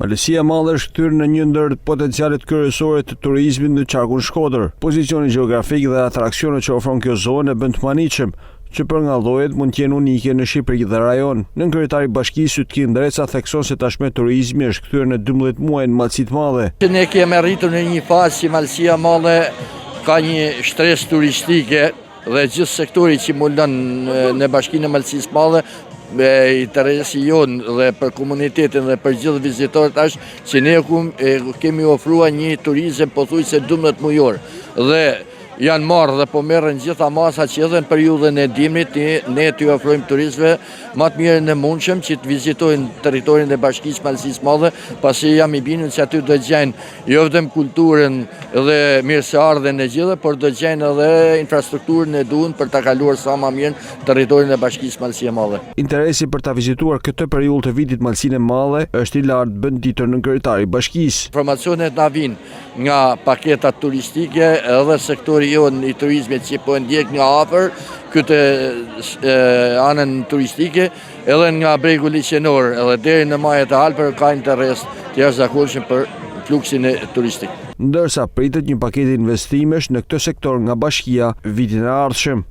Malësia e Madhe është kthyer në një ndër potencialet kryesore të turizmit në qarkun Shkodër. Pozicioni gjeografik dhe atraksionet që ofron kjo zonë e bën të paniqëm që për nga llojet mund të jenë unike në Shqipëri dhe rajon. Nën kryetari i bashkisë Ytkin Dreca thekson se tashmë turizmi është kthyer në 12 muaj në Malësi të Madhe. Ne kemi arritur në një fazë që Malësia e Madhe ka një shtresë turistike dhe gjithë sektori që mundon në bashkinë e Malësisë së Madhe interesi jonë dhe për komunitetin dhe për gjithë vizitorët është që ne kemi ofruar një turizëm pothuajse 12 mujor dhe janë marrë dhe po merren gjitha masa që edhe në periudhën e dimrit ne t'ju ofrojmë turistëve më të mirë në mundshëm që të vizitojnë territorin e bashkisë Malësisë së Madhe, pasi jam i bindur se aty do të gjejnë jo vetëm kulturën dhe mirëseardhjen e gjithë, por do të gjejnë edhe infrastrukturën e duhur për ta kaluar sa më mirë territorin e bashkisë Malësi e Madhe. Interesi për ta vizituar këtë periudhë të vitit Malësinë e Madhe është i lartë, bën ditën në kryetari i bashkisë. Informacionet na vijnë nga paketat turistike edhe sektori jonë i turizmit që po ndjek nga afër këtë anën turistike edhe nga bregu liqenor edhe deri në majet e Alpër ka interes të jashtëzakonshëm për fluksin e turistik. Ndërsa pritet një paketë investimesh në këtë sektor nga bashkia vitin e ardhshëm.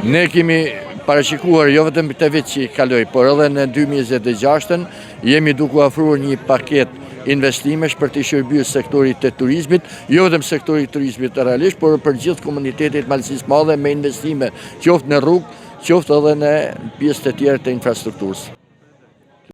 Ne kemi parashikuar jo vetëm këtë vit që kaloi, por edhe në 2026 jemi duke ofruar një paketë investimesh për të shërbyer sektorit të turizmit, jo vetëm sektorit të turizmit realisht, por për gjithë komunitetet Malësisë së Madhe me investime qoftë në rrugë, qoftë edhe në pjesë të tjera të infrastrukturës.